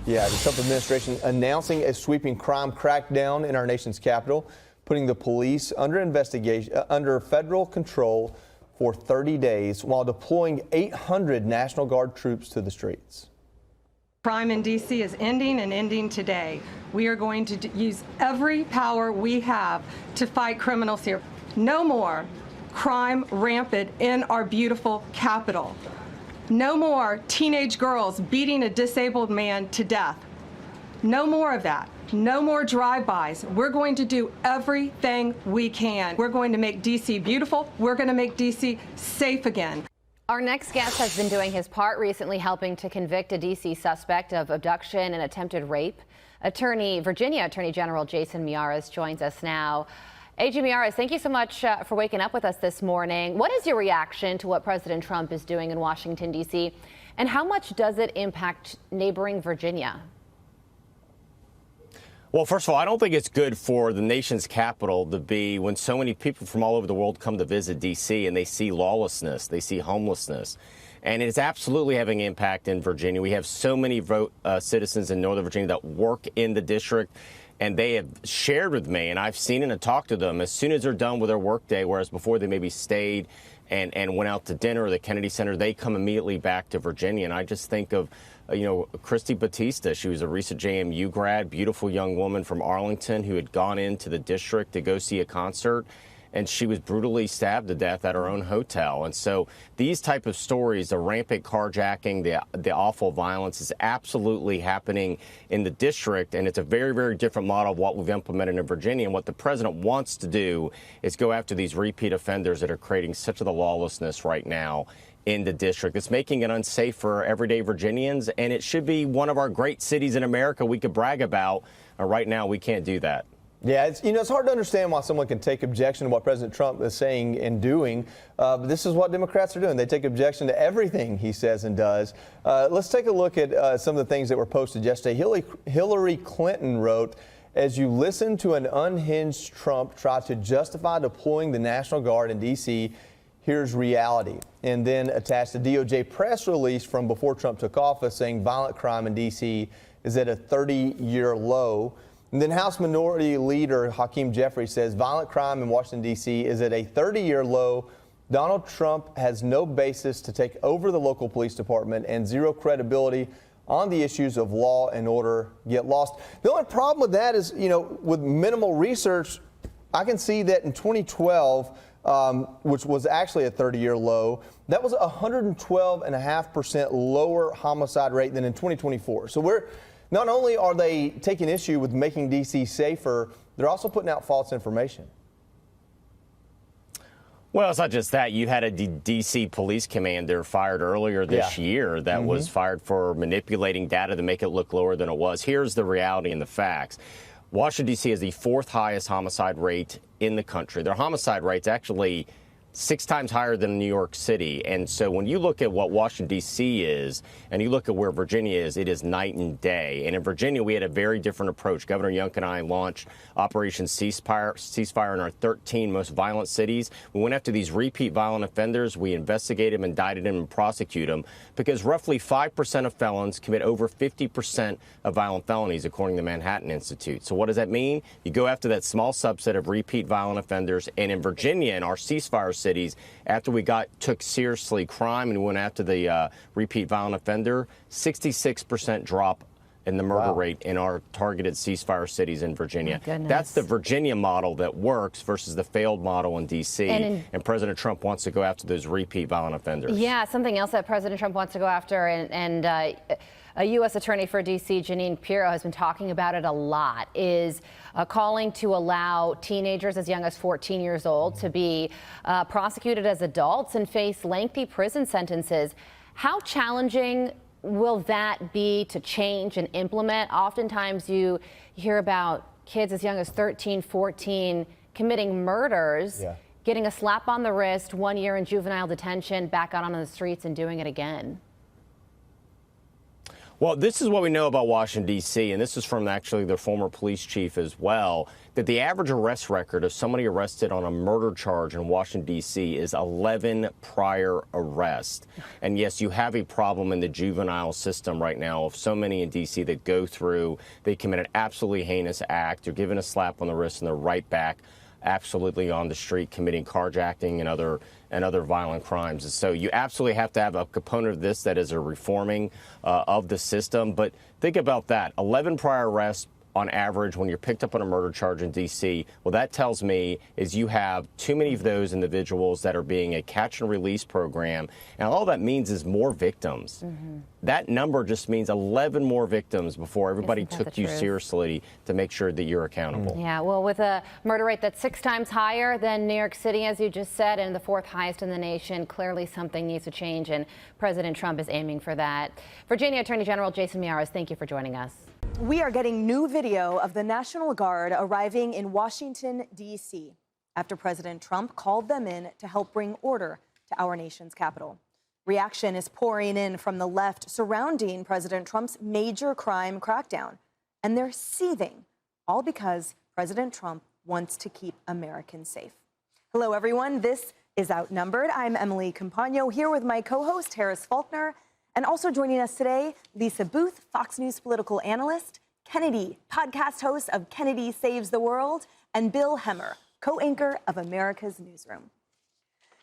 Yeah, the Trump administration announcing a sweeping crime crackdown in our nation's capital, putting the police under investigation, under federal control for 30 days while deploying 800 National Guard troops to the streets. Crime in D.C. is ending and ending today. We are going to use every power we have to fight criminals here. No more crime rampant in our beautiful capital. No more teenage girls beating a disabled man to death. No more of that. No more drive-bys. We're going to do everything we can. We're going to make D.C. beautiful. We're going to make D.C. safe again. Our next guest has been doing his part recently, helping to convict a D.C. suspect of abduction and attempted rape. Virginia Attorney General Jason Mures joins us now. AG Mures, thank you so much for waking up with us this morning. What is your reaction to what President Trump is doing in Washington, D.C., and how much does it impact neighboring Virginia? Well, first of all, I don't think it's good for the nation's capital to be when so many people from all over the world come to visit D.C. and they see lawlessness, they see homelessness. And it's absolutely having an impact in Virginia. We have so many citizens in Northern Virginia that work in the district, and they have shared with me, and I've seen it and talked to them, as soon as they're done with their workday, whereas before they maybe stayed and went out to dinner or the Kennedy Center, they come immediately back to Virginia. And I just think of Christy Batista. She was a recent JMU grad, beautiful young woman from Arlington who had gone into the district to go see a concert, and she was brutally stabbed to death at her own hotel. And so these type of stories, the rampant carjacking, the awful violence is absolutely happening in the district, and it's a very, very different model of what we've implemented in Virginia. And what the president wants to do is go after these repeat offenders that are creating such of the lawlessness right now in the district. It's making it unsafe for everyday Virginians, and it should be one of our great cities in America we could brag about. Right now, we can't do that. Yeah, it's hard to understand why someone can take objection to what President Trump is saying and doing. But this is what Democrats are doing. They take objection to everything he says and does. Let's take a look at some of the things that were posted yesterday. Hillary Clinton wrote, "As you listen to an unhinged Trump try to justify deploying the National Guard in D.C., here's reality." And then attached a DOJ press release from before Trump took office saying violent crime in D.C. is at a 30-year low. And then House Minority Leader Hakeem Jeffries says violent crime in Washington, D.C. is at a 30-year low. Donald Trump has no basis to take over the local police department and zero credibility on the issues of law and order get lost. The only problem with that is, with minimal research, I can see that in 2012, which was actually a 30-year low, that was a 112.5% lower homicide rate than in 2024. So not only are they taking issue with making D.C. safer, they're also putting out false information. Well, it's not just that. You had a D.C. police commander fired earlier this year that was fired for manipulating data to make it look lower than it was. Here's the reality and the facts. Washington, D.C. has the fourth highest homicide rate in the country. Their homicide rate's actually 6 times higher than New York City. And so when you look at what Washington, D.C. is, and you look at where Virginia is, it is night and day. And in Virginia, we had a very different approach. Governor Youngkin and I launched Operation Ceasefire in our 13 most violent cities. We went after these repeat violent offenders. We investigated them, indicted them, and prosecuted them, because roughly 5% of felons commit over 50% of violent felonies, according to the Manhattan Institute. So what does that mean? You go after that small subset of repeat violent offenders. And in Virginia, in our ceasefire cities, after we took seriously crime and went after the repeat violent offender, 66% drop in the murder rate in our targeted ceasefire cities in Virginia. That's the Virginia model that works versus the failed model in D.C. And President Trump wants to go after those repeat violent offenders. Yeah, something else that President Trump wants to go after, and a U.S. Attorney for D.C., Jeanine Pirro, has been talking about it a lot, is calling to allow teenagers as young as 14 years old to be prosecuted as adults and face lengthy prison sentences. How challenging will that be to change and implement? Oftentimes you hear about kids as young as 13, 14 committing murders, getting a slap on the wrist, 1 year in juvenile detention, back out on the streets and doing it again. Well, this is what we know about Washington, D.C., and this is from actually the former police chief as well, that the average arrest record of somebody arrested on a murder charge in Washington, D.C. is 11 prior arrests. And yes, you have a problem in the juvenile system right now of so many in D.C. that go through, they commit an absolutely heinous act, they're given a slap on the wrist, and they're right back absolutely on the street committing carjacking and other violent crimes. And so you absolutely have to have a component of this that is a reforming of the system. But think about that. 11 prior arrests on average when you're picked up on a murder charge in D.C. Well, that tells me is you have too many of those individuals that are being a catch and release program. And all that means is more victims. That number just means 11 more victims before everybody took you seriously to make sure that you're accountable. Yeah, well, with a murder rate that's 6 times higher than New York City, as you just said, and the 4th highest in the nation, clearly something needs to change, and President Trump is aiming for that. Virginia Attorney General Jason Mures, thank you for joining us. We are getting new video of the National Guard arriving in Washington, D.C. after President Trump called them in to help bring order to our nation's capital. Reaction is pouring in from the left surrounding President Trump's major crime crackdown. And they're seething, all because President Trump wants to keep Americans safe. Hello, everyone. This is Outnumbered. I'm Emily Compano, here with my co-host, Harris Falner. And also joining us today, Lisa Booth, Fox News political analyst, Kennedy, podcast host of Kennedy Saves the World, and Bill Hemmer, co-anchor of America's Newsroom.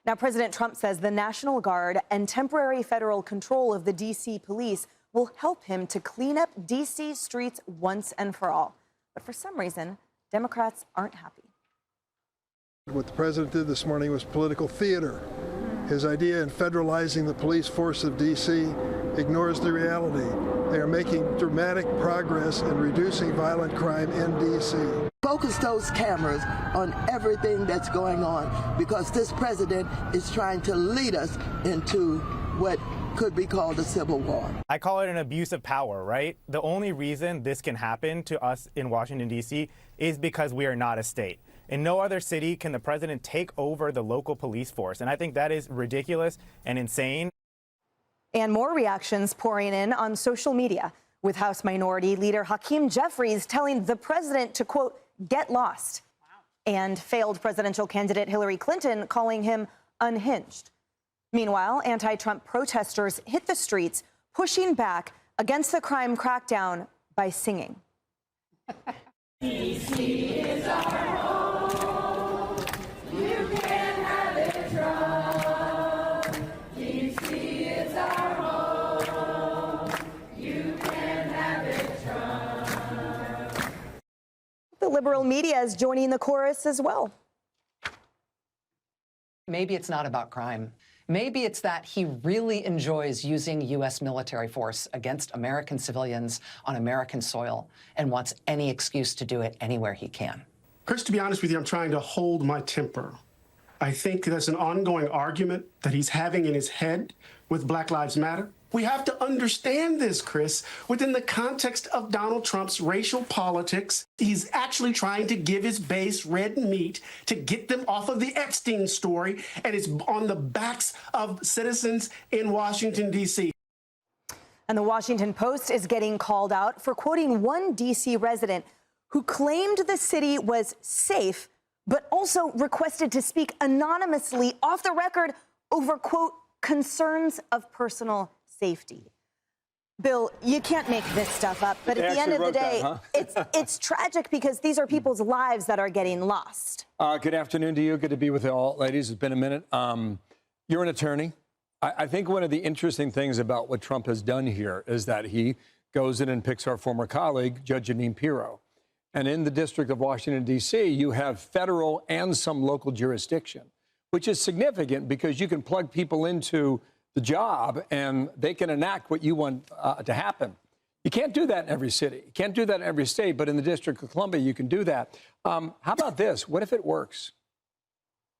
Now, President Trump says the National Guard and temporary federal control of the D.C. police will help him to clean up D.C. streets once and for all. But for some reason, Democrats aren't happy. What the president did this morning was political theater. His idea in federalizing the police force of D.C. ignores the reality. They are making dramatic progress in reducing violent crime in D.C. Focus those cameras on everything that's going on, because this president is trying to lead us into what could be called a civil war. I call it an abuse of power, right? The only reason this can happen to us in Washington, D.C. is because we are not a state. In no other city can the president take over the local police force. And I think that is ridiculous and insane. And more reactions pouring in on social media, with House Minority Leader Hakeem Jeffries telling the president to, quote, get lost. And failed presidential candidate Hillary Clinton calling him unhinged. Meanwhile, anti-Trump protesters hit the streets, pushing back against the crime crackdown by singing. D.C. is our home. You can't have it wrong. D.C. is our home. You can't have it wrong. The liberal media is joining the chorus as well. Maybe it's not about crime. Maybe it's that he really enjoys using U.S. military force against American civilians on American soil and wants any excuse to do it anywhere he can. Chris, to be honest with you, I'm trying to hold my temper. I think there's an ongoing argument that he's having in his head with Black Lives Matter. We have to understand this, Chris, within the context of Donald Trump's racial politics. He's actually trying to give his base red meat to get them off of the Epstein story, and it's on the backs of citizens in Washington, D.C. And the Washington Post is getting called out for quoting one D.C. resident who claimed the city was safe, but also requested to speak anonymously off the record over, quote, concerns of personal safety. Bill, you can't make this stuff up, but at the end of the day, it's tragic because these are people's lives that are getting lost. Good afternoon to you. Good to be with you all, ladies. It's been a minute. You're an attorney. I think one of the interesting things about what Trump has done here is that he goes in and picks our former colleague, Judge Jeanine Pirro. And in the District of Washington, D.C., you have federal and some local jurisdiction, which is significant because you can plug people into the job and they can enact what you want to happen. You can't do that in every city. You can't do that in every state, but in the District of Columbia, you can do that. How about this? What if it works?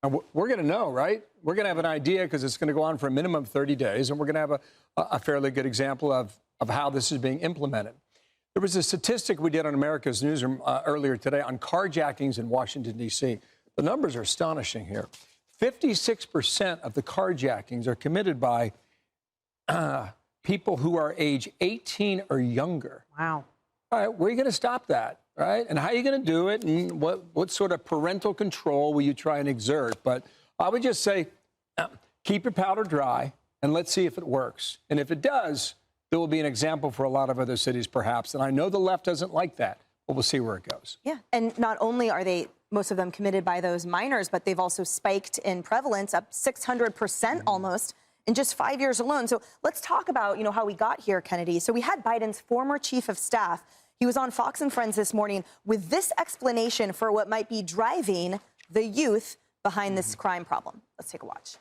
And we're going to know, right? We're going to have an idea because it's going to go on for a minimum of 30 days, and we're going to have a fairly good example of how this is being implemented. There was a statistic we did on America's Newsroom earlier today on carjackings in Washington, D.C. The numbers are astonishing here. 56% of the carjackings are committed by people who are age 18 or younger. Wow. All right, where are you going to stop that, right? And how are you going to do it? And what sort of parental control will you try and exert? But I would just say, keep your powder dry and let's see if it works. And if it does, there will be an example for a lot of other cities, perhaps. And I know the left doesn't like that, but we'll see where it goes. Yeah, and not only are they, most of them, committed by those minors, but they've also spiked in prevalence, up 600% almost in just 5 years alone. So let's talk about, how we got here, Kennedy. So we had Biden's former chief of staff. He was on Fox and Friends this morning with this explanation for what might be driving the youth behind this crime problem. Let's take a watch.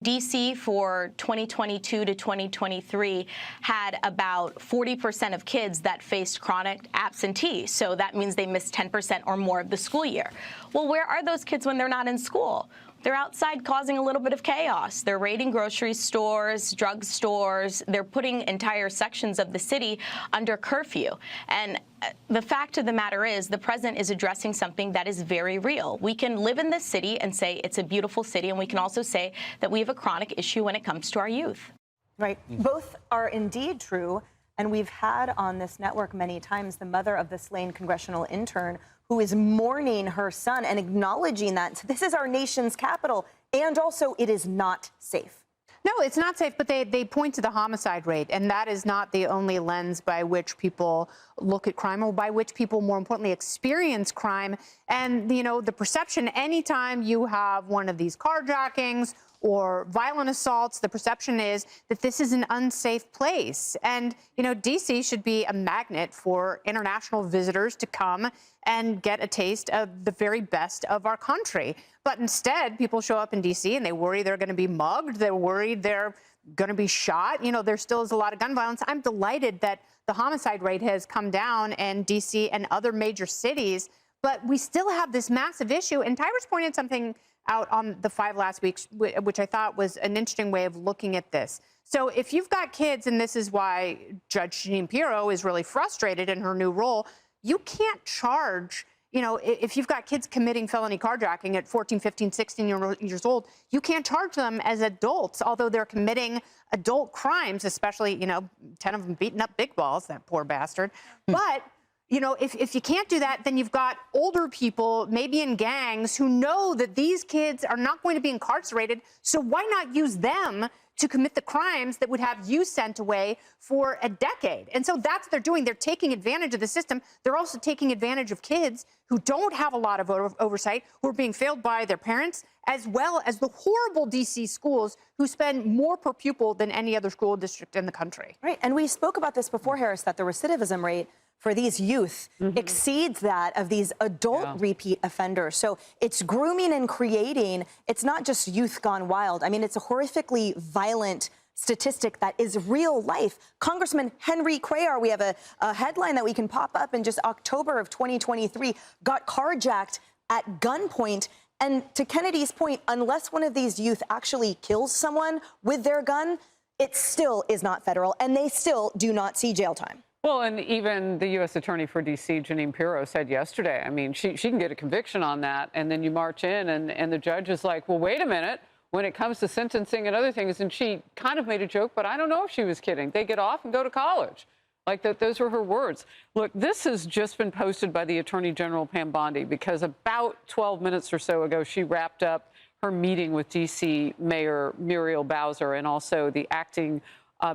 D.C. for 2022 to 2023 had about 40% of kids that faced chronic absentee. So that means they missed 10% or more of the school year. Well, where are those kids when they're not in school? They're outside causing a little bit of chaos. They're raiding grocery stores, drug stores. They're putting entire sections of the city under curfew. And the fact of the matter is the president is addressing something that is very real. We can live in this city and say it's a beautiful city, and we can also say that we have a chronic issue when it comes to our youth. Right. Both are indeed true. And we've had on this network many times the mother of the slain congressional intern who is mourning her son and acknowledging that. So this is our nation's capital. And also, it is not safe. No, it's not safe, but they point to the homicide rate, and that is not the only lens by which people look at crime or by which people, more importantly, experience crime. And, the perception anytime you have one of these carjackings or violent assaults, the perception is that this is an unsafe place. And, D.C. should be a magnet for international visitors to come and get a taste of the very best of our country. But instead, people show up in D.C. and they worry they're going to be mugged. They're worried they're going to be shot. There still is a lot of gun violence. I'm delighted that the homicide rate has come down in D.C. and other major cities, but we still have this massive issue. And Tyrus pointed something out on the 5 last week, which I thought was an interesting way of looking at this. So if you've got kids, and this is why Judge Jeanine Pirro is really frustrated in her new role, you can't charge, if you've got kids committing felony carjacking at 14, 15, 16 years old, you can't charge them as adults, although they're committing adult crimes, especially, 10 of them beating up big balls, that poor bastard. But if you can't do that, then you've got older people, maybe in gangs, who know that these kids are not going to be incarcerated. So why not use them to commit the crimes that would have you sent away for a decade? And so that's what they're doing. They're taking advantage of the system. They're also taking advantage of kids who don't have a lot of oversight, who are being failed by their parents, as well as the horrible D.C. schools who spend more per pupil than any other school district in the country. Right. And we spoke about this before, Harris, that the recidivism rate for these youth exceeds that of these adult repeat offenders. So it's grooming and creating. It's not just youth gone wild. I mean, it's a horrifically violent statistic that is real life. Congressman Henry Cuellar, we have a headline that we can pop up in just October of 2023, got carjacked at gunpoint. And to Kennedy's point, unless one of these youth actually kills someone with their gun, it still is not federal, and they still do not see jail time. Well, and even the U.S. Attorney for D.C., Jeanine Pirro, said yesterday, I mean, she can get a conviction on that, and then you march in, and the judge is like, well, wait a minute, when it comes to sentencing and other things, and she kind of made a joke, but I don't know if she was kidding. They get off and go to college. Like, those were her words. Look, this has just been posted by the Attorney General, Pam Bondi, because about 12 minutes or so ago, she wrapped up her meeting with D.C. Mayor Muriel Bowser and also the acting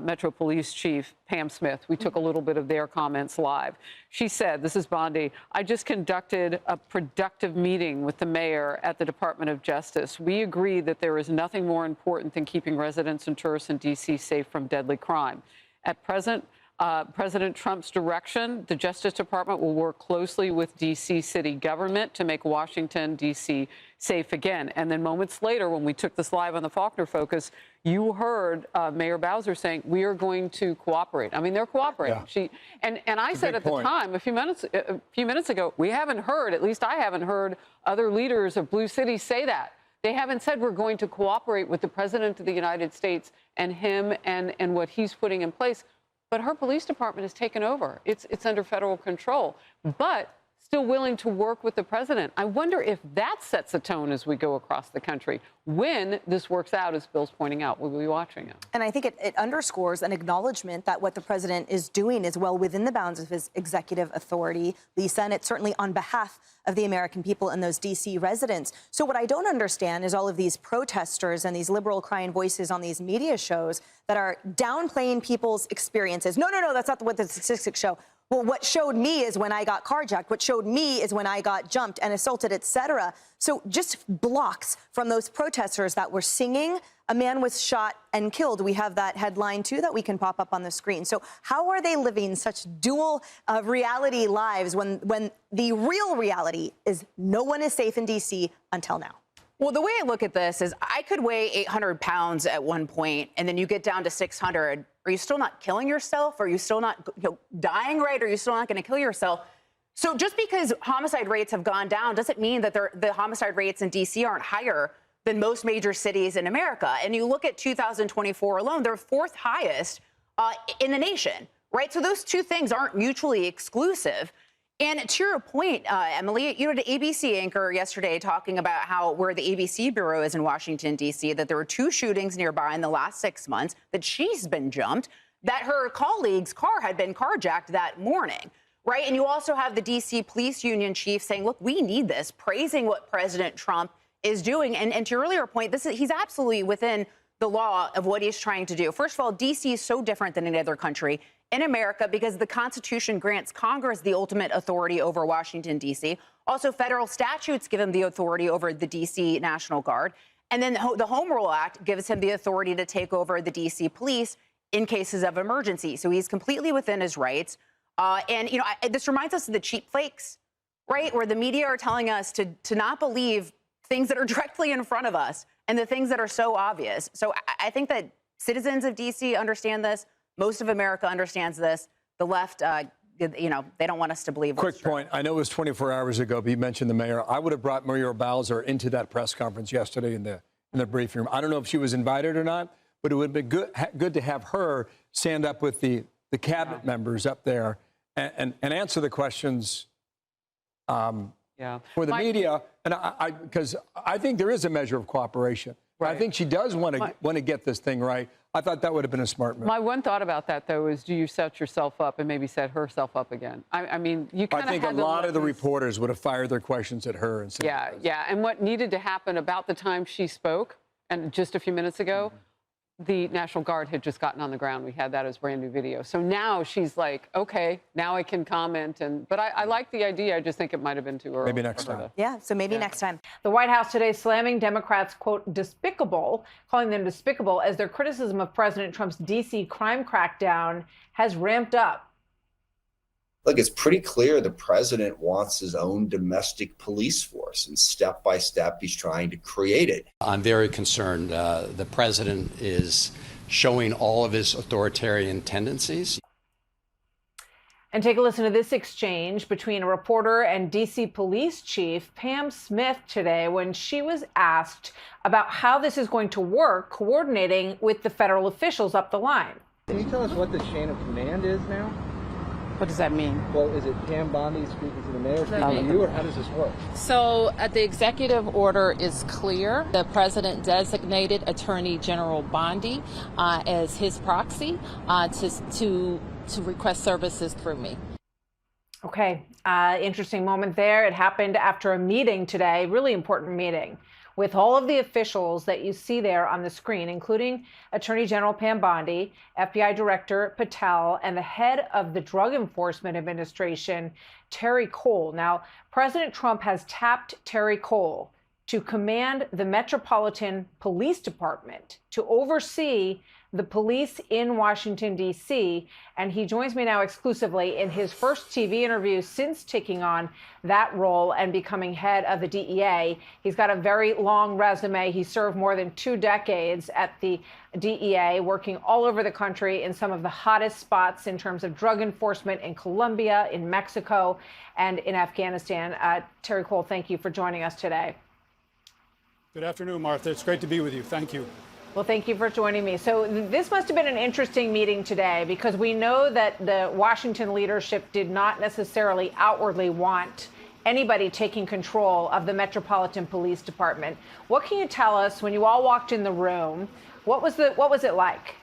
Metro Police Chief, Pam Smith. We took a little bit of their comments live. She said, this is Bondi, I just conducted a productive meeting with the mayor at the Department of Justice. We agree that there is nothing more important than keeping residents and tourists in D.C. safe from deadly crime. At present, President Trump's direction, the Justice Department will work closely with D.C. city government to make Washington, D.C. safe again. And then moments later, when we took this live on the Falner Focus, you heard Mayor Bowser saying, we are going to cooperate. I mean, they're cooperating. Yeah. And I said at the time, a few minutes ago, we haven't heard, at least I haven't heard, other leaders of blue cities say that. They haven't said we're going to cooperate with the President of the United States and him and what he's putting in place. But her police department has taken over. It's under federal control. But still willing to work with the president. I wonder if that sets a tone as we go across the country. When this works out, as Bill's pointing out, we'll be watching it. And I think it underscores an acknowledgement that what the president is doing is well within the bounds of his executive authority, Lisa, and it's certainly on behalf of the American people and those D.C. residents. So what I don't understand is all of these protesters and these liberal crying voices on these media shows that are downplaying people's experiences. No, that's not what the statistics show. Well, what showed me is when I got carjacked. What showed me is when I got jumped and assaulted, etc. So just blocks from those protesters that were singing, a man was shot and killed. We have that headline, too, that we can pop up on the screen. So how are they living such dual reality lives when the real reality is no one is safe in D.C. until now? Well, the way I look at this is I could weigh 800 pounds at one point, and then you get down to 600. Are you still not killing yourself? Are you still not dying, right? Are you still not going to kill yourself? So just because homicide rates have gone down doesn't mean that the homicide rates in D.C. aren't higher than most major cities in America. And you look at 2024 alone, they're fourth highest in the nation, right? So those two things aren't mutually exclusive. And to your point, Emily, you had an ABC anchor yesterday talking about where the ABC bureau is in Washington, D.C., that there were 2 shootings nearby in the last 6 months, that she's been jumped, that her colleague's car had been carjacked that morning, right? And you also have the D.C. police union chief saying, look, we need this, praising what President Trump is doing. And to your earlier point, he's absolutely within the law of what he's trying to do. First of all, D.C. is so different than any other country in America because the Constitution grants Congress the ultimate authority over Washington, D.C. Also, federal statutes give him the authority over the D.C. National Guard. And then the Home Rule Act gives him the authority to take over the D.C. police in cases of emergency. So he's completely within his rights. This reminds us of the cheap flakes, right? Where the media are telling us to not believe things that are directly in front of us and the things that are so obvious. So I think that citizens of D.C. understand this. Most of America understands this. The left, they don't want us to believe. Quick point. I know it was 24 hours ago, but you mentioned the mayor. I would have brought Muriel Bowser into that press conference yesterday in the briefing room. I don't know if she was invited or not, but it would have been good to have her stand up with the cabinet members up there and answer the questions for the media. And because I think there is a measure of cooperation. Right. I think she does want to get this thing right. I thought that would have been a smart move. My one thought about that, though, is do you set yourself up and maybe set herself up again? I mean, you kind of I think a lot of the reporters would have fired their questions at her. Yeah. And what needed to happen about the time she spoke, and just a few minutes ago, the National Guard had just gotten on the ground. We had that as brand new video. So now she's like, okay, now I can comment. But I like the idea. I just think it might have been too early. Maybe next time. Yeah, so maybe next time. The White House today slamming Democrats, quote, despicable, calling them despicable as their criticism of President Trump's D.C. crime crackdown has ramped up. Look, it's pretty clear the president wants his own domestic police force, and step by step, he's trying to create it. I'm very concerned. The president is showing all of his authoritarian tendencies. And take a listen to this exchange between a reporter and D.C. Police Chief Pam Smith today when she was asked about how this is going to work coordinating with the federal officials up the line. Can you tell us what the chain of command is now? What does that mean? Well, is it Pam Bondi speaking to the mayor, speaking to you, or how does this work? So the executive order is clear. The president designated Attorney General Bondi as his proxy to request services through me. Okay, interesting moment there. It happened after a meeting today, really important meeting, with all of the officials that you see there on the screen, including Attorney General Pam Bondi, FBI Director Patel, and the head of the Drug Enforcement Administration, Terry Cole. Now, President Trump has tapped Terry Cole to command the Metropolitan Police Department to oversee the police in Washington, D.C., and he joins me now exclusively in his first TV interview since taking on that role and becoming head of the DEA. He's got a very long resume. He served more than 2 decades at the DEA, working all over the country in some of the hottest spots in terms of drug enforcement in Colombia, in Mexico, and in Afghanistan. Terry Cole, thank you for joining us today. Good afternoon, Martha. It's great to be with you. Thank you. Well, thank you for joining me. So this must have been an interesting meeting today because we know that the Washington leadership did not necessarily outwardly want anybody taking control of the Metropolitan Police Department. What can you tell us when you all walked in the room? What was it like?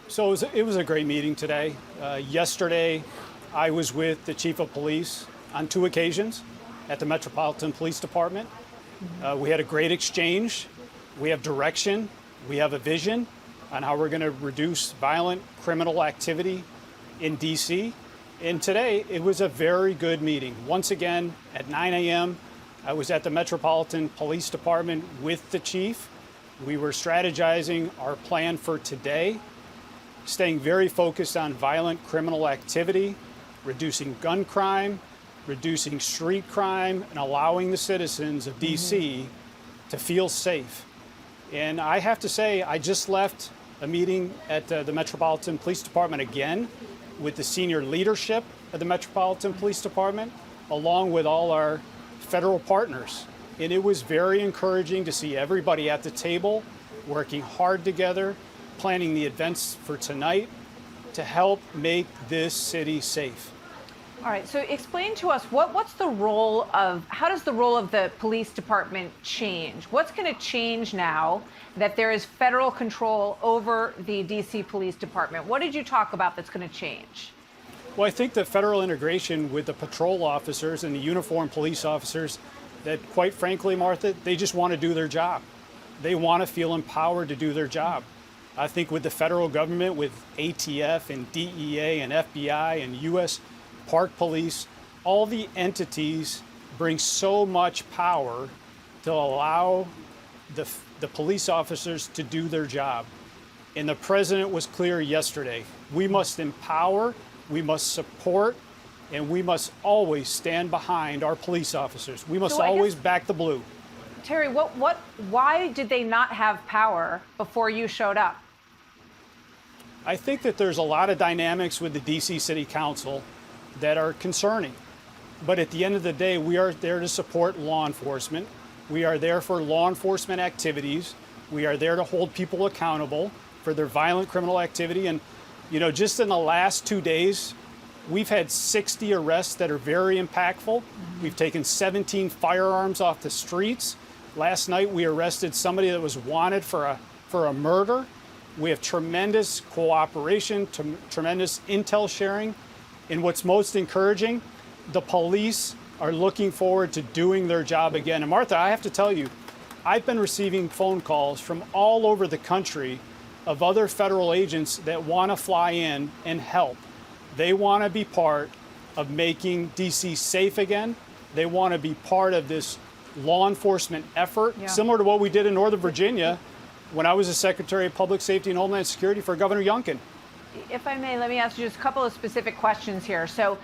So it was a great meeting today. Yesterday, I was with the chief of police on 2 occasions at the Metropolitan Police Department. We had a great exchange. We have direction. We have a vision on how we're going to reduce violent criminal activity in D.C. And today, it was a very good meeting. Once again, at 9 a.m., I was at the Metropolitan Police Department with the chief. We were strategizing our plan for today, staying very focused on violent criminal activity, reducing gun crime, reducing street crime, and allowing the citizens of D.C. to feel safe. And I have to say, I just left a meeting at the Metropolitan Police Department again with the senior leadership of the Metropolitan Police Department, along with all our federal partners. And it was very encouraging to see everybody at the table working hard together, planning the events for tonight to help make this city safe. All right, so explain to us how does the role of the police department change? What's going to change now that there is federal control over the DC Police Department? What did you talk about that's going to change? Well, I think the federal integration with the patrol officers and the uniformed police officers, that quite frankly, Martha, they just want to do their job. They want to feel empowered to do their job. I think with the federal government, with ATF and DEA and FBI and U.S. Park Police, all the entities bring so much power to allow the police officers to do their job. And the president was clear yesterday. We must empower, we must support, and we must always stand behind our police officers. We must always back the blue. Terry, why did they not have power before you showed up? I think that there's a lot of dynamics with the DC City Council that are concerning. But at the end of the day, we are there to support law enforcement. We are there for law enforcement activities. We are there to hold people accountable for their violent criminal activity. And, you know, just in the last 2 days, we've had 60 arrests that are very impactful. We've taken 17 firearms off the streets. Last night, we arrested somebody that was wanted for a murder. We have tremendous cooperation, tremendous intel sharing. And what's most encouraging, the police are looking forward to doing their job again. And Martha, I have to tell you, I've been receiving phone calls from all over the country of other federal agents that want to fly in and help. They want to be part of making DC safe again. They want to be part of this law enforcement effort, similar to what we did in Northern Virginia when I was the Secretary of Public Safety and Homeland Security for Governor Youngkin. If I may, let me ask you just a couple of specific questions here. So,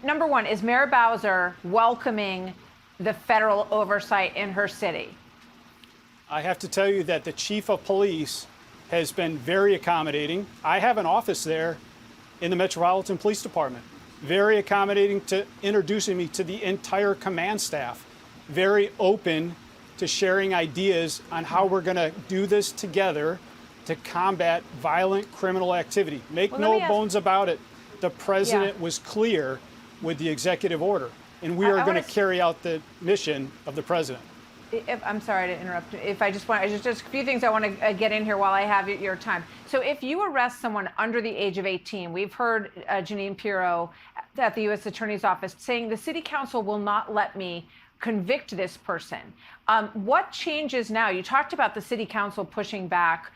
number one, is Mayor Bowser welcoming the federal oversight in her city? I have to tell you that the chief of police has been very accommodating. I have an office there in the Metropolitan Police Department, very accommodating to introducing me to the entire command staff, very open to sharing ideas on how we're going to do this together to combat violent criminal activity. Make no bones about it. The president was clear with the executive order, and we are going to carry out the mission of the president. I'm sorry to interrupt. Just a few things I want to get in here while I have your time. So if you arrest someone under the age of 18, we've heard Jeanine Pirro at the U.S. Attorney's Office saying the city council will not let me convict this person. What changes now? You talked about the city council pushing back.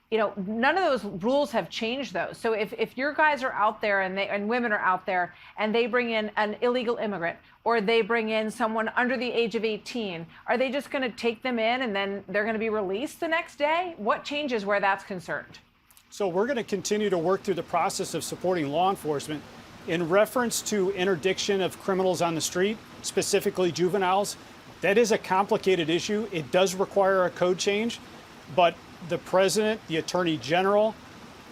You know, none of those rules have changed, though. So if your guys are out there and women are out there and they bring in an illegal immigrant or they bring in someone under the age of 18, are they just going to take them in and then they're going to be released the next day? What changes where that's concerned? So we're going to continue to work through the process of supporting law enforcement. In reference to interdiction of criminals on the street, specifically juveniles, that is a complicated issue. It does require a code change, but the president, the attorney general,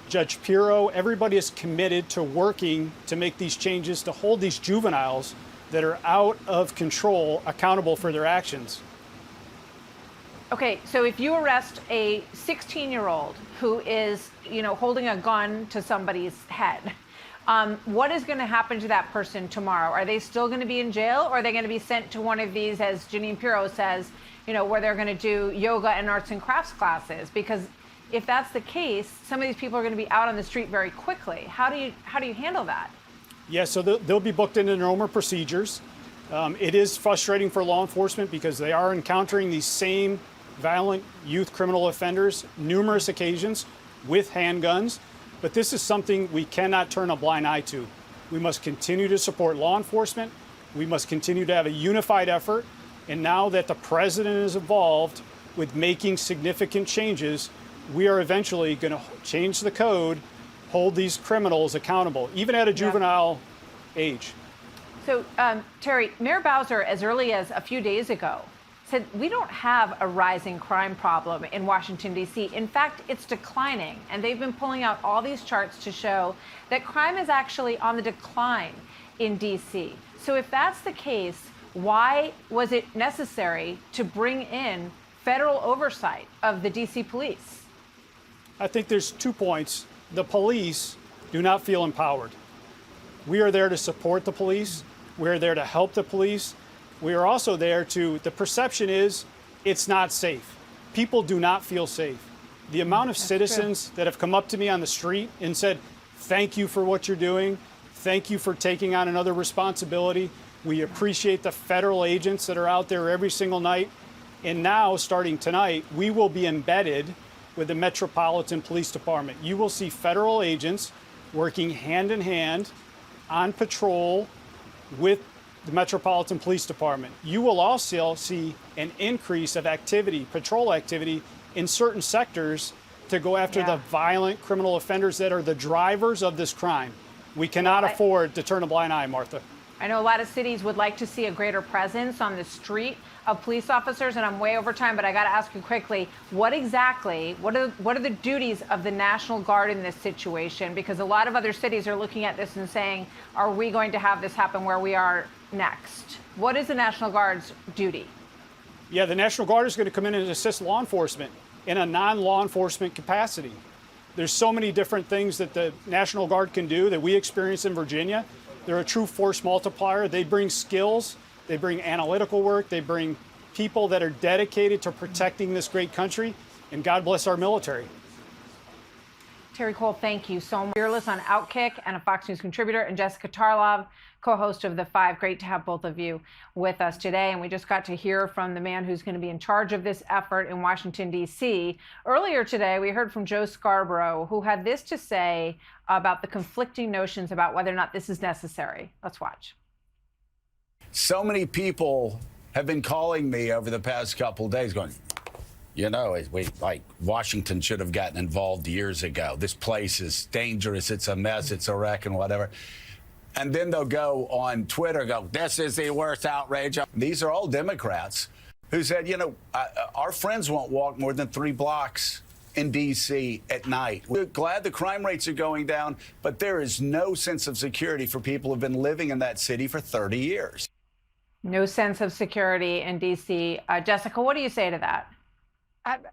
Judge Pirro, everybody is committed to working to make these changes to hold these juveniles that are out of control accountable for their actions. Okay, so if you arrest a 16-year-old who is, holding a gun to somebody's head, What is going to happen to that person tomorrow? Are they still going to be in jail, or are they going to be sent to one of these, as Jeanine Pirro says, where they're going to do yoga and arts and crafts classes? Because if that's the case, some of these people are going to be out on the street very quickly. How do you handle that? Yeah, so they'll be booked into normal procedures. It is frustrating for law enforcement because they are encountering these same violent youth criminal offenders numerous occasions with handguns. But this is something we cannot turn a blind eye to. We must continue to support law enforcement. We must continue to have a unified effort. And now that the president is involved with making significant changes, we are eventually going to change the code, hold these criminals accountable, even at a juvenile age. So, Terry, Mayor Bowser, as early as a few days ago, said we don't have a rising crime problem in Washington, D.C. In fact, it's declining. And they've been pulling out all these charts to show that crime is actually on the decline in D.C. So if that's the case, why was it necessary to bring in federal oversight of the D.C. police? I think there's 2 points. The police do not feel empowered. We are there to support the police. We're there to help the police. We are also there the perception is it's not safe. People do not feel safe. The amount of citizens that have come up to me on the street and said, thank you for what you're doing. Thank you for taking on another responsibility. We appreciate the federal agents that are out there every single night. And now, starting tonight, we will be embedded with the Metropolitan Police Department. You will see federal agents working hand in hand on patrol with the Metropolitan Police Department. You will also see an increase of activity, patrol activity, in certain sectors to go after the violent criminal offenders that are the drivers of this crime. We cannot afford to turn a blind eye, Martha. I know a lot of cities would like to see a greater presence on the street of police officers, and I'm way over time, but I got to ask you quickly, what are the duties of the National Guard in this situation? Because a lot of other cities are looking at this and saying, are we going to have this happen where we are next? What is the National Guard's duty? Yeah, the National Guard is going to come in and assist law enforcement in a non-law enforcement capacity. There's so many different things that the National Guard can do that we experience in Virginia. They're a true force multiplier. They bring skills, they bring analytical work, they bring people that are dedicated to protecting this great country, and God bless our military. Terry Cole, thank you so much. Fearless on Outkick and a Fox News contributor, and Jessica Tarlov, co-host of The Five. Great to have both of you with us today. And we just got to hear from the man who's going to be in charge of this effort in Washington, D.C. Earlier today, we heard from Joe Scarborough, who had this to say about the conflicting notions about whether or not this is necessary. Let's watch. So many people have been calling me over the past couple of days going, Washington should have gotten involved years ago. This place is dangerous. It's a mess. It's a wreck and whatever. And then they'll go on Twitter, this is the worst outrage. These are all Democrats who said, our friends won't walk more than 3 blocks in D.C. at night. We're glad the crime rates are going down, but there is no sense of security for people who've been living in that city for 30 years. No sense of security in D.C. Jessica, what do you say to that?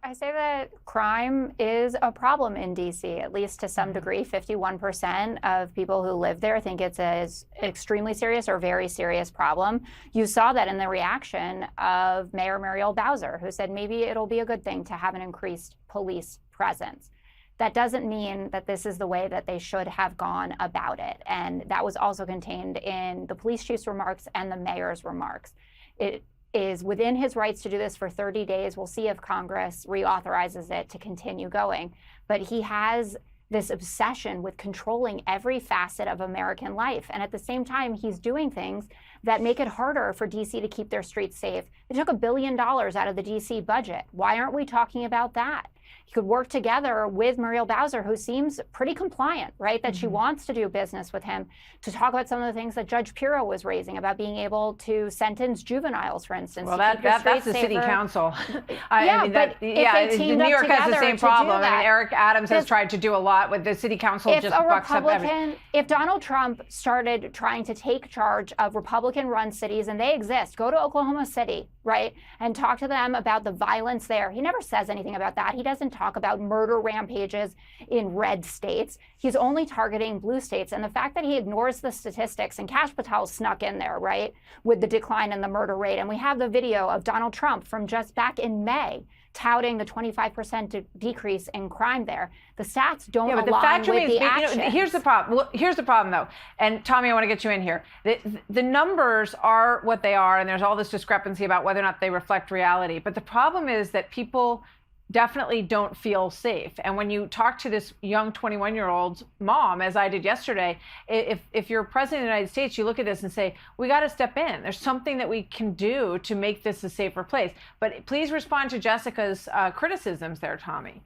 I say that crime is a problem in D.C., at least to some degree. 51% of people who live there think it's an extremely serious or very serious problem. You saw that in the reaction of Mayor Muriel Bowser, who said maybe it'll be a good thing to have an increased police presence. That doesn't mean that this is the way that they should have gone about it. And that was also contained in the police chief's remarks and the mayor's remarks. It is within his rights to do this for 30 days. We'll see if Congress reauthorizes it to continue going. But he has this obsession with controlling every facet of American life. And at the same time, he's doing things that make it harder for D.C. to keep their streets safe. They took $1 billion out of the D.C. budget. Why aren't we talking about that? He could work together with Muriel Bowser, who seems pretty compliant, right? That she wants to do business with him, to talk about some of the things that Judge Pirro was raising about being able to sentence juveniles, for instance. Well, that's the city council. New York has the same problem. I mean, Eric Adams has tried to do a lot with the city council. If Donald Trump started trying to take charge of Republican-run cities, and they exist, go to Oklahoma City, right, and talk to them about the violence there. He never says anything about that. He doesn't doesn't talk about murder rampages in red states. He's only targeting blue states. And the fact that he ignores the statistics, and Kash Patel snuck in there, right, with the decline in the murder rate. And we have the video of Donald Trump from just back in May touting the 25% decrease in crime there. The stats don't align with the actions. Here's the problem. Well, here's the problem, though. And Tommy, I want to get you in here. The numbers are what they are, and there's all this discrepancy about whether or not they reflect reality. But the problem is that people definitely don't feel safe. And when you talk to this young 21-year-old mom, as I did yesterday, if you're president of the United States, you look at this and say, we got to step in. There's something that we can do to make this a safer place. But please respond to Jessica's criticisms there, Tommy.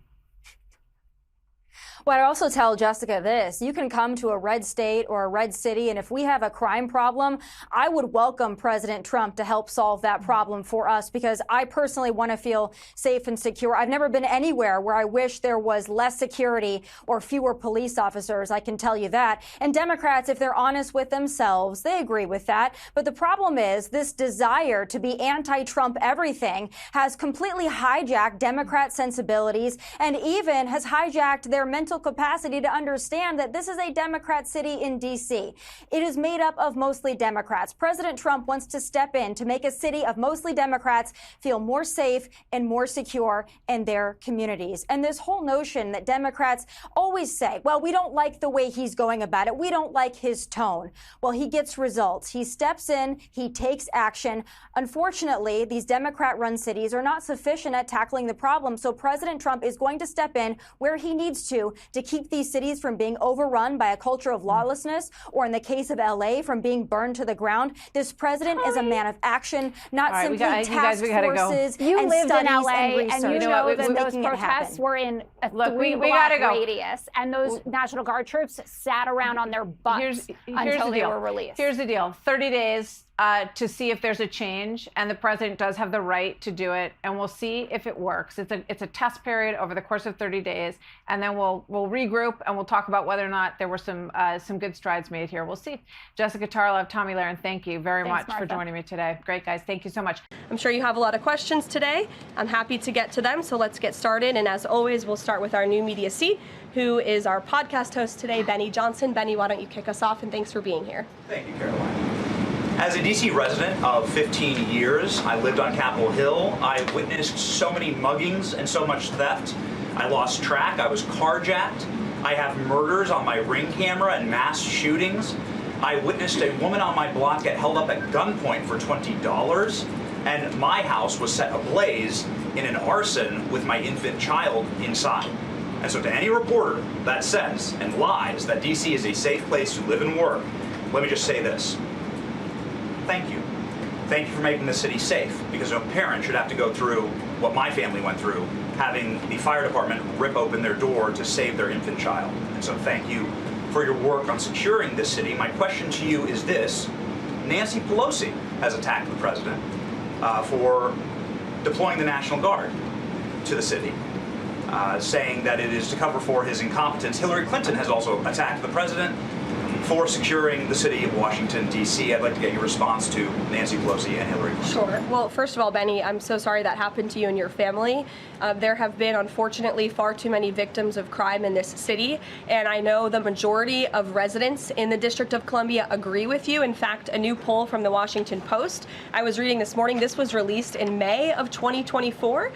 Well, I also tell Jessica this: you can come to a red state or a red city, and if we have a crime problem, I would welcome President Trump to help solve that problem for us, because I personally want to feel safe and secure. I've never been anywhere where I wish there was less security or fewer police officers, I can tell you that. And Democrats, if they're honest with themselves, they agree with that. But the problem is this desire to be anti-Trump everything has completely hijacked Democrat sensibilities and even has hijacked their mental capacity to understand that this is a Democrat city in D.C. It is made up of mostly Democrats. President Trump wants to step in to make a city of mostly Democrats feel more safe and more secure in their communities. And this whole notion that Democrats always say, well, we don't like the way he's going about it. We don't like his tone. Well, he gets results. He steps in. He takes action. Unfortunately, these Democrat-run cities are not sufficient at tackling the problem. So President Trump is going to step in where he needs to keep these cities from being overrun by a culture of lawlessness, or in the case of L.A., from being burned to the ground. This president is a man of action, not simply task forces You and lived in studies L.A. and and you know that those making it happen. protests were in a Look, we three-block gotta go. radius, and those National Guard troops sat around on their butts until they were released. Here's the deal. 30 days to see if there's a change, and the president does have the right to do it, and we'll see if it works. It's a test period over the course of 30 days, and then we'll regroup and we'll talk about whether or not there were some good strides made here. We'll see. Jessica Tarlov, Tommy Lahren, thank you very much for joining me today. Great, guys. Thank you so much. I'm sure you have a lot of questions today. I'm happy to get to them, so let's get started. And as always, we'll start with our new media seat, who is our podcast host today, Benny Johnson. Benny, why don't you kick us off, and thanks for being here. Thank you, Caroline. As a D.C. resident of 15 years, I lived on Capitol Hill. I witnessed so many muggings and so much theft. I lost track. I was carjacked. I have murders on my Ring camera and mass shootings. I witnessed a woman on my block get held up at gunpoint for $20, and my house was set ablaze in an arson with my infant child inside. And so to any reporter that says and lies that D.C. is a safe place to live and work, let me just say this. Thank you. Thank you for making the city safe, because no parent should have to go through what my family went through, having the fire department rip open their door to save their infant child. And so thank you for your work on securing this city. My question to you is this. Nancy Pelosi has attacked the president for deploying the National Guard to the city, saying that it is to cover for his incompetence. Hillary Clinton has also attacked the president for securing the city of Washington, D.C. I'd like to get your response to Nancy Pelosi and Hillary Clinton. Sure. Well, first of all, Benny, I'm so sorry that happened to you and your family. There have been, unfortunately, far too many victims of crime in this city, and I know the majority of residents in the District of Columbia agree with you. In fact, a new poll from the Washington Post I was reading this morning, this was released in May of 2024,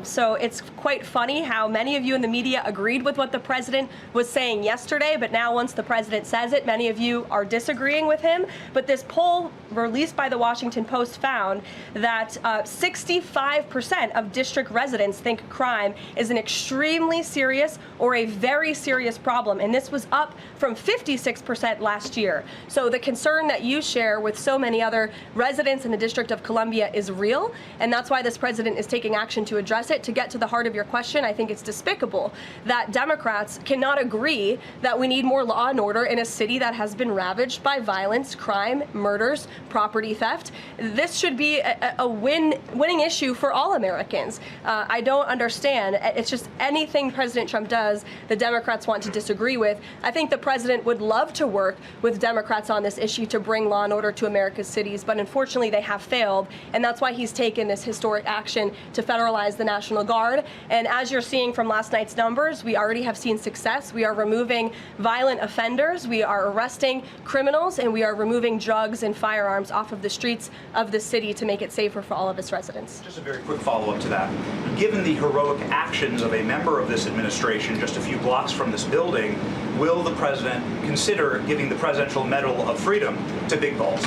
so it's quite funny how many of you in the media agreed with what the president was saying yesterday, but now once the president says it, many of you are disagreeing with him. But this poll released by the Washington Post found that 65% of district residents think crime is an extremely serious or a very serious problem. And this was up from 56% last year. So the concern that you share with so many other residents in the District of Columbia is real. And that's why this president is taking action to address it. To get to the heart of your question, I think it's despicable that Democrats cannot agree that we need more law and order in a city city that has been ravaged by violence, crime, murders, property theft. This should be a winning issue for all Americans. I don't understand. It's just anything President Trump does, the Democrats want to disagree with. I think the president would love to work with Democrats on this issue to bring law and order to America's cities, but unfortunately they have failed, and that's why he's taken this historic action to federalize the National Guard. And as you're seeing from last night's numbers, we already have seen success. We are removing violent offenders, we are arresting criminals, and we are removing drugs and firearms off of the streets of the city to make it safer for all of its residents. Just a very quick follow-up to that. Given the heroic actions of a member of this administration just a few blocks from this building, will the president consider giving the Presidential Medal of Freedom to Big Balls?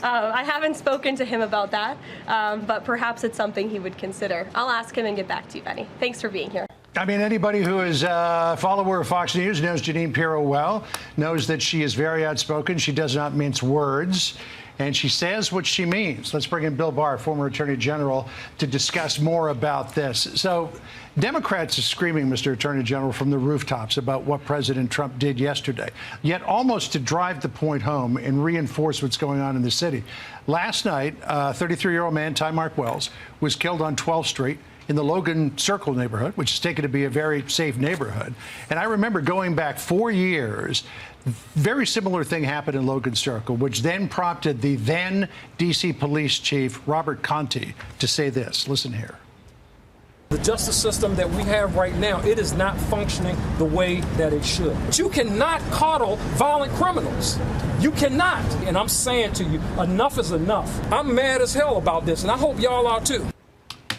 I haven't spoken to him about that, but perhaps it's something he would consider. I'll ask him and get back to you, Benny. Thanks for being here. I mean, anybody who is a follower of Fox News knows Jeanine Pirro well, knows that she is very outspoken. She does not mince words, and she says what she means. Let's bring in Bill Barr, former Attorney General, to discuss more about this. So Democrats are screaming, Mr. Attorney General, from the rooftops about what President Trump did yesterday, yet almost to drive the point home and reinforce what's going on in the city. Last night, a 33-year-old man, Ty Mark Wells, was killed on 12th Street in the Logan Circle neighborhood, which is taken to be a very safe neighborhood. And I remember going back 4 years, very similar thing happened in Logan Circle, which then prompted the then D.C. Police Chief, Robert Conte, to say this. Listen here. The justice system that we have right now, it is not functioning the way that it should. But you cannot coddle violent criminals. You cannot. And I'm saying to you, enough is enough. I'm mad as hell about this, and I hope y'all are too.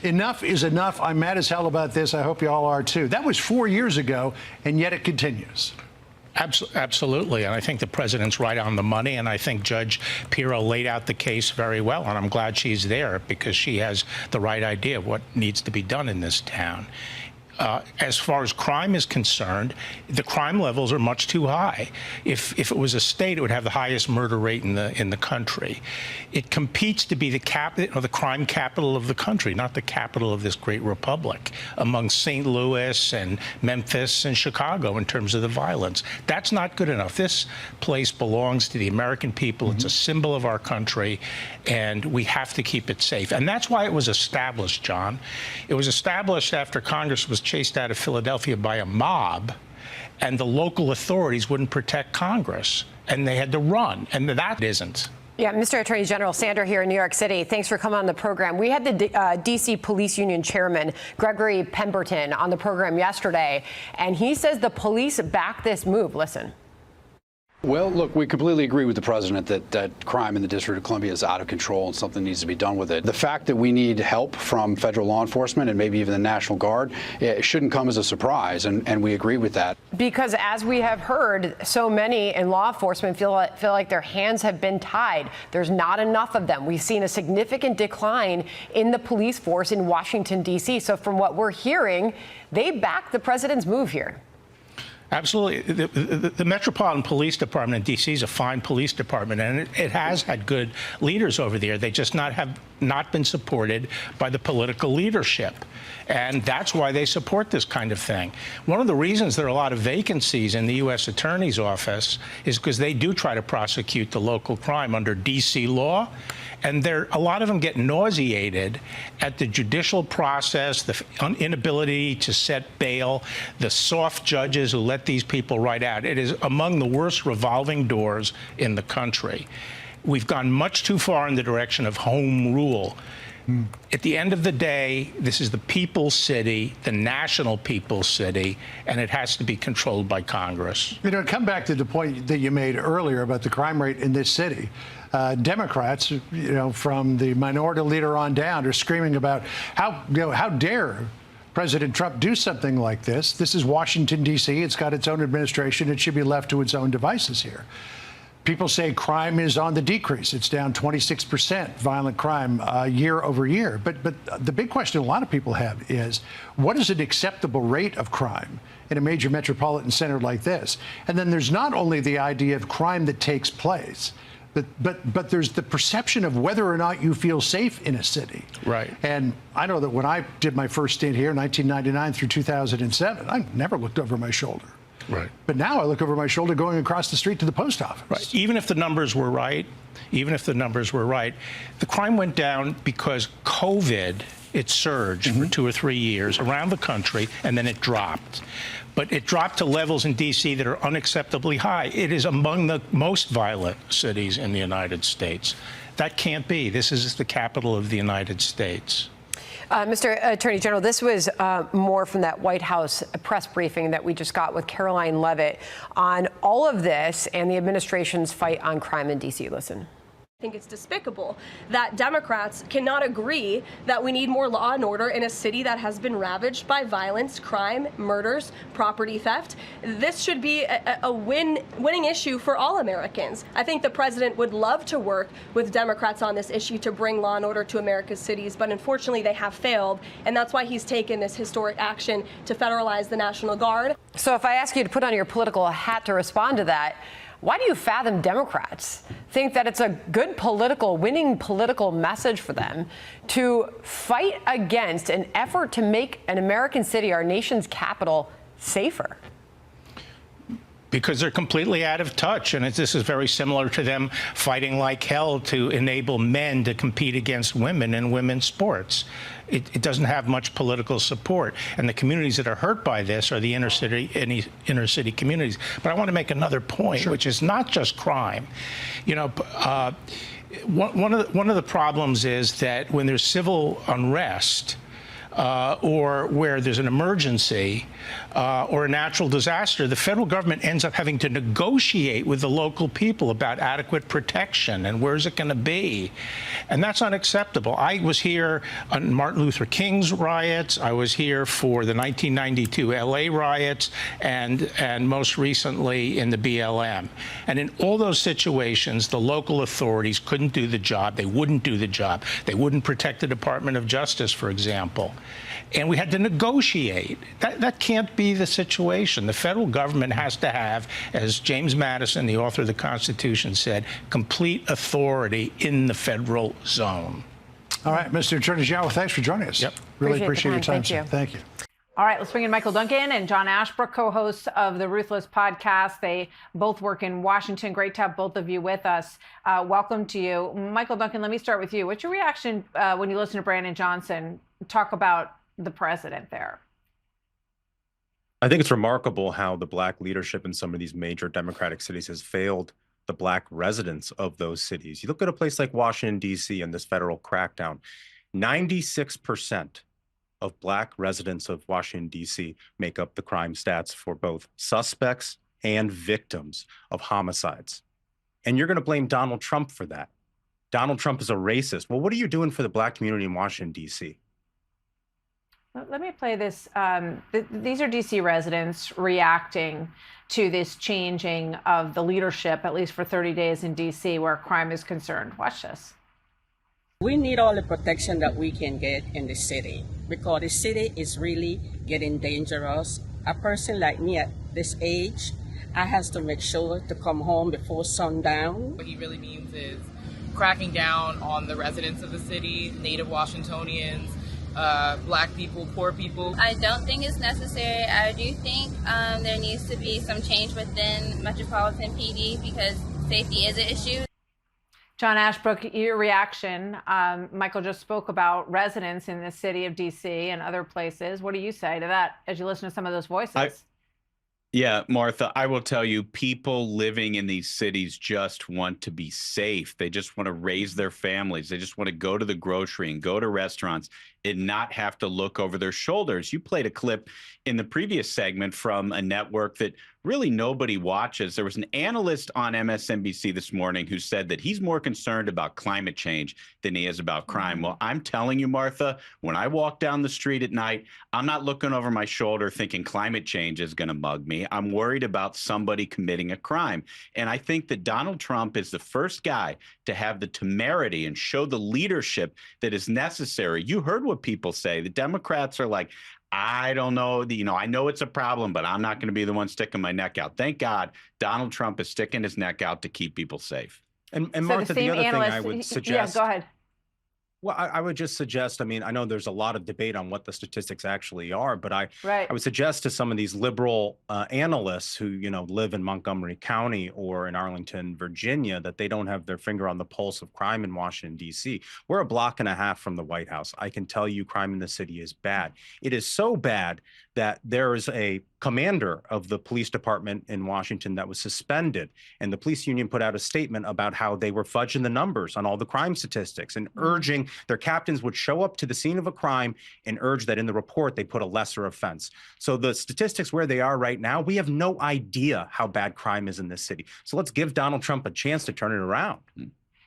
Enough is enough. I'm mad as hell about this. I hope you all are too. That was 4 years ago, and yet it continues. Absolutely. And I think the president's right on the money. And I think Judge Pirro laid out the case very well. And I'm glad she's there because she has the right idea of what needs to be done in this town. As far as crime is concerned, the crime levels are much too high. If it was a state, it would have the highest murder rate in the country. It competes to be the crime capital of the country, not the capital of this great republic, among St. Louis and Memphis and Chicago in terms of the violence. That's not good enough. This place belongs to the American people. It's a symbol of our country, and we have to keep it safe. And that's why it was established, John. It was established after Congress was chased out of Philadelphia by a mob, and the local authorities wouldn't protect Congress, and they had to run, and that isn't. Yeah, Mr. Attorney General, Sandra here in New York City. Thanks for coming on the program. We had the D.C. Police Union Chairman, Gregory Pemberton, on the program yesterday, and he says the police back this move. Listen. Well, look, we completely agree with the president that crime in the District of Columbia is out of control and something needs to be done with it. The fact that we need help from federal law enforcement and maybe even the National Guard, it shouldn't come as a surprise, and we agree with that. Because as we have heard, so many in law enforcement feel like their hands have been tied. There's not enough of them. We've seen a significant decline in the police force in Washington, D.C. So from what we're hearing, they back the president's move here. Absolutely. The Metropolitan Police Department in D.C. is a fine police department, and it has had good leaders over there. They just have not been supported by the political leadership. And that's why they support this kind of thing. One of the reasons there are a lot of vacancies in the U.S. Attorney's Office is because they do try to prosecute the local crime under D.C. law. And a lot of them get nauseated at the judicial process, the inability to set bail, the soft judges who let these people right out. It is among the worst revolving doors in the country. We've gone much too far in the direction of home rule. At the end of the day, this is the people's city, the national people's city, and it has to be controlled by Congress. You know, come back to the point that you made earlier about the crime rate in this city. Democrats, you know, from the minority leader on down, are screaming about how dare President Trump do something like this. This is Washington, D.C. It's got its own administration. It should be left to its own devices here. People say crime is on the decrease. It's down 26%, violent crime year over year. But the big question a lot of people have is, what is an acceptable rate of crime in a major metropolitan center like this? And then there's not only the idea of crime that takes place, but there's the perception of whether or not you feel safe in a city. Right. And I know that when I did my first stint here in 1999 through 2007, I never looked over my shoulder. Right. But now I look over my shoulder going across the street to the post office. Right. Even if the numbers were right, the crime went down because COVID, it surged for 2 or 3 years around the country, and then it dropped. But it dropped to levels in D.C. that are unacceptably high. It is among the most violent cities in the United States. That can't be. This is the capital of the United States. Mr. Attorney General, this was more from that White House press briefing that we just got with Caroline Leavitt on all of this and the administration's fight on crime in D.C. Listen. I think it's despicable that Democrats cannot agree that we need more law and order in a city that has been ravaged by violence, crime, murders, property theft. This should be a winning issue for all Americans. I think the president would love to work with Democrats on this issue to bring law and order to America's cities, but unfortunately they have failed, and that's why he's taken this historic action to federalize the National Guard. So if I ask you to put on your political hat to respond to that, why do you fathom Democrats think that it's a good winning political message for them to fight against an effort to make an American city, our nation's capital, safer? Because they're completely out of touch. And this is very similar to them fighting like hell to enable men to compete against women in women's sports. It doesn't have much political support. And the communities that are hurt by this are the inner city communities. But I want to make another point, which is not just crime. You know, one of the problems is that when there's civil unrest, or where there's an emergency or a natural disaster, the federal government ends up having to negotiate with the local people about adequate protection and where's it going to be. And that's unacceptable. I was here on Martin Luther King's riots. I was here for the 1992 LA riots and most recently in the BLM. And in all those situations, the local authorities couldn't do the job. They wouldn't do the job. They wouldn't protect the Department of Justice, for example. And we had to negotiate. That can't be the situation. The federal government has to have, as James Madison, the author of the Constitution, said, complete authority in the federal zone. All right, Mr. Attorney General, thanks for joining us. Yep. Really appreciate your time. Thank you. All right, let's bring in Michael Duncan and John Ashbrook, co-hosts of the Ruthless Podcast. They both work in Washington. Great to have both of you with us. Welcome to you. Michael Duncan, let me start with you. What's your reaction when you listen to Brandon Johnson talk about the president there? I think it's remarkable how the black leadership in some of these major Democratic cities has failed the black residents of those cities. You look at a place like Washington, D.C. and this federal crackdown, 96% of black residents of Washington, D.C. make up the crime stats for both suspects and victims of homicides. And you're going to blame Donald Trump for that. Donald Trump is a racist. Well, what are you doing for the black community in Washington, D.C.? Let me play this. These are D.C. residents reacting to this changing of the leadership, at least for 30 days in D.C., where crime is concerned. Watch this. We need all the protection that we can get in the city because the city is really getting dangerous. A person like me at this age, I have to make sure to come home before sundown. What he really means is cracking down on the residents of the city, native Washingtonians, black people, poor people. I don't think it's necessary. I do think there needs to be some change within Metropolitan PD because safety is an issue. John Ashbrook, your reaction. Michael just spoke about residents in the city of D.C. and other places. What do you say to that as you listen to some of those voices? Yeah, Martha, I will tell you, people living in these cities just want to be safe. They just want to raise their families. They just want to go to the grocery and go to restaurants and not have to look over their shoulders. You played a clip in the previous segment from a network that really nobody watches. There was an analyst on MSNBC this morning who said that he's more concerned about climate change than he is about crime. Well, I'm telling you, Martha, when I walk down the street at night, I'm not looking over my shoulder thinking climate change is going to mug me. I'm worried about somebody committing a crime. And I think that Donald Trump is the first guy to have the temerity and show the leadership that is necessary. You heard what people say. The Democrats are like, I don't know, I know it's a problem, but I'm not going to be the one sticking my neck out. Thank God Donald Trump is sticking his neck out to keep people safe. And Martha, the other thing I would suggest. Yeah, go ahead. Well, I would just suggest, I mean, I know there's a lot of debate on what the statistics actually are, but I would suggest to some of these liberal analysts who, live in Montgomery County or in Arlington, Virginia, that they don't have their finger on the pulse of crime in Washington, D.C. We're a block and a half from the White House. I can tell you crime in the city is bad. It is so bad that there is a commander of the police department in Washington that was suspended. And the police union put out a statement about how they were fudging the numbers on all the crime statistics and urging their captains would show up to the scene of a crime and urge that in the report they put a lesser offense. So the statistics where they are right now, we have no idea how bad crime is in this city. So let's give Donald Trump a chance to turn it around.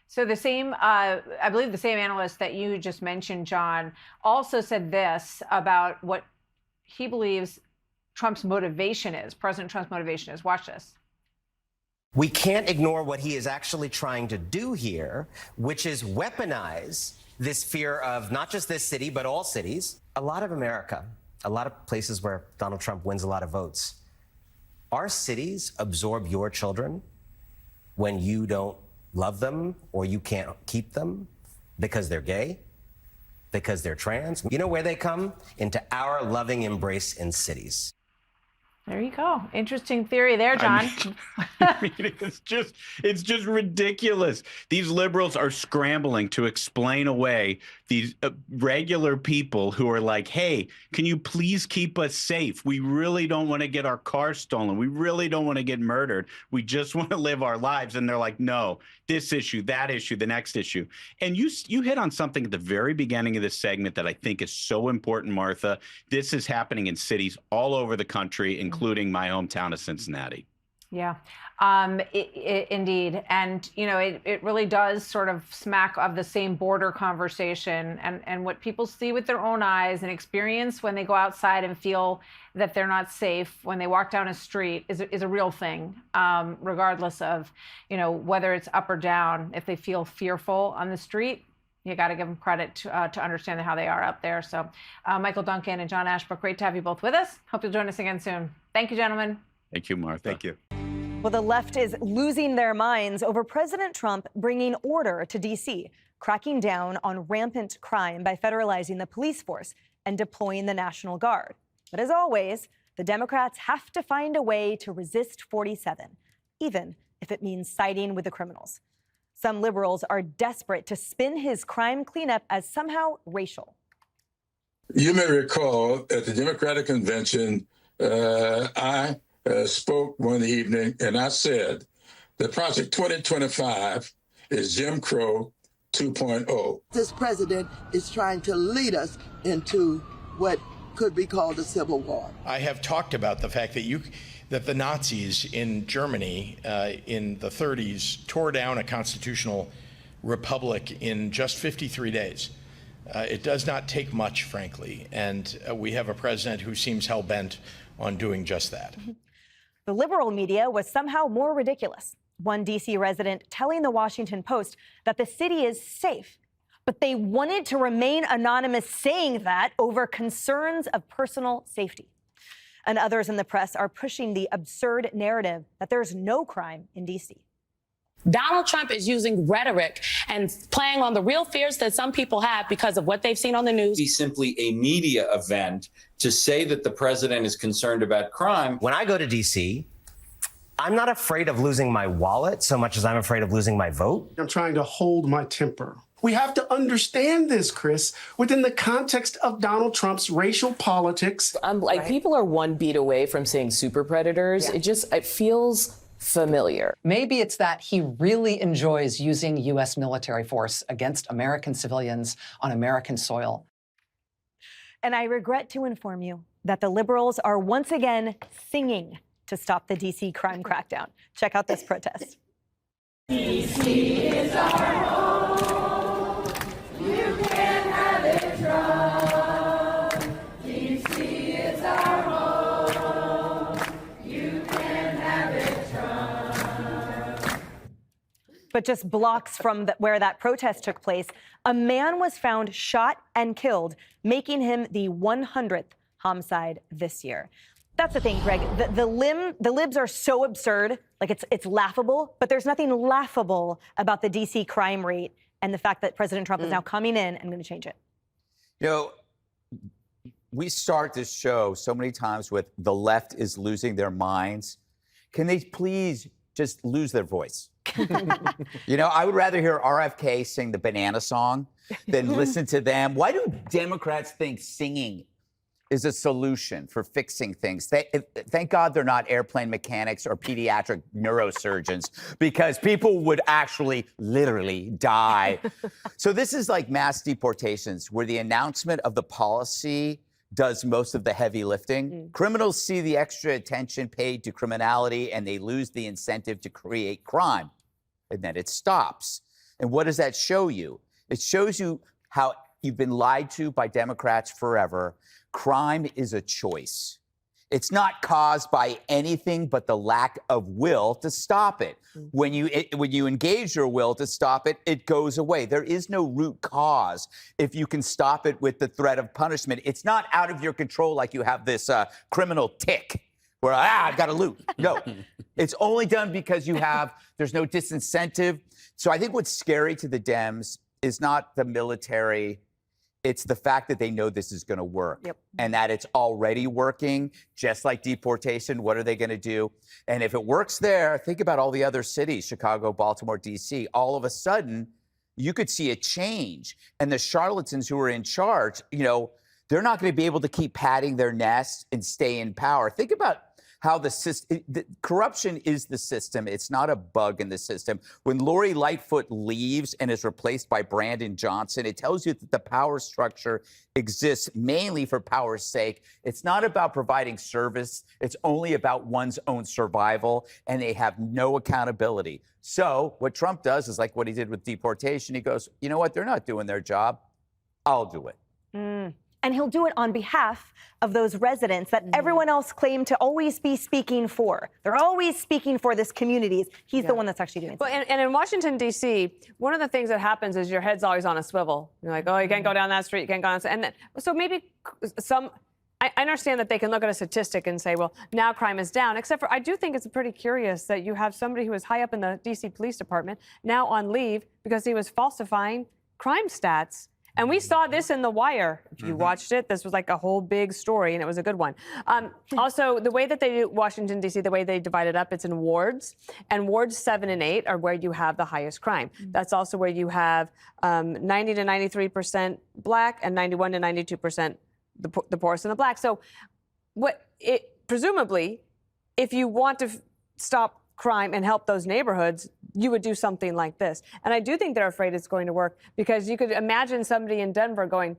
So the same, I believe the same analyst that you just mentioned, John, also said this about what he believes Trump's motivation is, President Trump's motivation is. Watch this. We can't ignore what he is actually trying to do here, which is weaponize this fear of not just this city, but all cities. A lot of America, a lot of places where Donald Trump wins a lot of votes, our cities absorb your children when you don't love them or you can't keep them because they're gay, because they're trans. You know where they come? Into our loving embrace in cities. There you go. Interesting theory there, John. I mean, it's just ridiculous. These liberals are scrambling to explain away these regular people who are like, hey, can you please keep us safe? We really don't want to get our car stolen. We really don't want to get murdered. We just want to live our lives. And they're like, no, this issue, that issue, the next issue. And you hit on something at the very beginning of this segment that I think is so important, Martha. This is happening in cities all over the country, including my hometown of Cincinnati. Yeah, indeed. And, it really does sort of smack of the same border conversation and what people see with their own eyes and experience when they go outside and feel that they're not safe when they walk down a street is a real thing, regardless of, whether it's up or down. If they feel fearful on the street, you got to give them credit to understand how they are out there. So Michael Duncan and John Ashbrook, great to have you both with us. Hope you'll join us again soon. Thank you, gentlemen. Thank you, Martha. Thank you. Well, the left is losing their minds over President Trump bringing order to D.C., cracking down on rampant crime by federalizing the police force and deploying the National Guard. But as always, the Democrats have to find a way to resist 47, even if it means siding with the criminals. Some liberals are desperate to spin his crime cleanup as somehow racial. You may recall at the Democratic convention, I spoke one evening and I said that Project 2025 is Jim Crow 2.0. This president is trying to lead us into what could be called a civil war. I have talked about the fact that the Nazis in Germany in the 30s tore down a constitutional republic in just 53 days. It does not take much, frankly, and we have a president who seems hell-bent on doing just that. The liberal media was somehow more ridiculous. One D.C. resident telling the Washington Post that the city is safe, but they wanted to remain anonymous saying that over concerns of personal safety. And others in the press are pushing the absurd narrative that there's no crime in D.C. Donald Trump is using rhetoric and playing on the real fears that some people have because of what they've seen on the news. Be simply a media event to say that the president is concerned about crime. When I go to D.C., I'm not afraid of losing my wallet so much as I'm afraid of losing my vote. I'm trying to hold my temper. We have to understand this, Chris, within the context of Donald Trump's racial politics. People are one beat away from saying super predators. Yeah. It feels familiar. Maybe it's that he really enjoys using U.S. military force against American civilians on American soil. And I regret to inform you that the liberals are once again singing to stop the D.C. crime crackdown. Check out this protest. D.C. is our home. You can't have it wrong. D.C. is our home. You can't have it wrong. But just blocks from where that protest took place, a man was found shot and killed, making him the 100th homicide this year. That's the thing, Greg. The libs are so absurd, like it's laughable, but there's nothing laughable about the D.C. crime rate and the fact that President Trump is now coming in and going to change it. You know, we start this show so many times with the left is losing their minds. Can they please just lose their voice? You know, I would rather hear RFK sing the banana song than listen to them. Why do Democrats think singing is a solution for fixing things? Thank God they're not airplane mechanics or pediatric neurosurgeons, because people would actually literally die. So this is like mass deportations, where the announcement of the policy does most of the heavy lifting. Criminals see the extra attention paid to criminality and they lose the incentive to create crime. And then it stops. And what does that show you? It shows you how you've been lied to by Democrats forever. Crime is a choice. It's not caused by anything but the lack of will to stop it. When you engage your will to stop it, it goes away. There is no root cause if you can stop it with the threat of punishment. It's not out of your control like you have this criminal tick where, I've got to loot. No, it's only done because there's no disincentive. So I think what's scary to the Dems is not the military. It's the fact that they know this is going to work and that it's already working, just like deportation. What are they going to do? And if it works there, think about all the other cities, Chicago, Baltimore, D.C. All of a sudden, you could see a change. And the charlatans who are in charge, you know, they're not going to be able to keep padding their nest and stay in power. Think about how the corruption is the system. It's not a bug in the system. When Lori Lightfoot leaves and is replaced by Brandon Johnson, it tells you that the power structure exists mainly for power's sake. It's not about providing service. It's only about one's own survival, and they have no accountability. So what Trump does is like what he did with deportation. He goes, you know what? They're not doing their job. I'll do it. And he'll do it on behalf of those residents that everyone else claimed to always be speaking for. They're always speaking for this communities. He's the one that's actually doing it. Well, and in Washington, D.C., one of the things that happens is your head's always on a swivel. You're like, oh, you can't go down that street, you can't go down that. And then, so maybe I understand that they can look at a statistic and say, well, now crime is down, except for I do think it's pretty curious that you have somebody who is high up in the D.C. Police Department now on leave because he was falsifying crime stats. And we saw this in The Wire. If you watched it, this was like a whole big story, and it was a good one. Also, the way that they do Washington, D.C., the way they divide it up, it's in wards. And wards 7 and 8 are where you have the highest crime. That's also where you have 90 to 93% black and 91 to 92% the poorest and the black. So presumably, if you want to stop crime and help those neighborhoods, you would do something like this. And I do think they're afraid it's going to work, because you could imagine somebody in Denver going,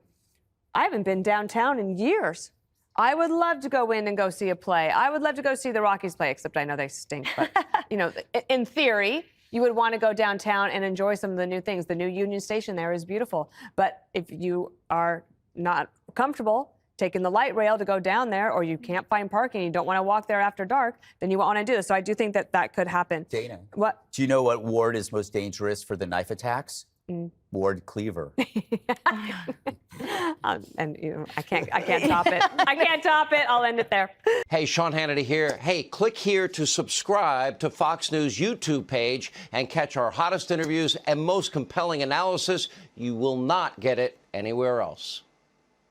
I haven't been downtown in years. I would love to go in and go see a play. I would love to go see the Rockies play, except I know they stink. But, you know, in theory, you would want to go downtown and enjoy some of the new things. The new Union Station there is beautiful. But if you are not comfortable taking the light rail to go down there, or you can't find parking, you don't want to walk there after dark, then you won't want to do this. So I do think that could happen. Dana, what? Do you know what ward is most dangerous for the knife attacks? Ward Cleaver. And you know, I can't top it. I can't top it. I'll end it there. Hey, Sean Hannity here. Hey, click here to subscribe to Fox News YouTube page and catch our hottest interviews and most compelling analysis. You will not get it anywhere else.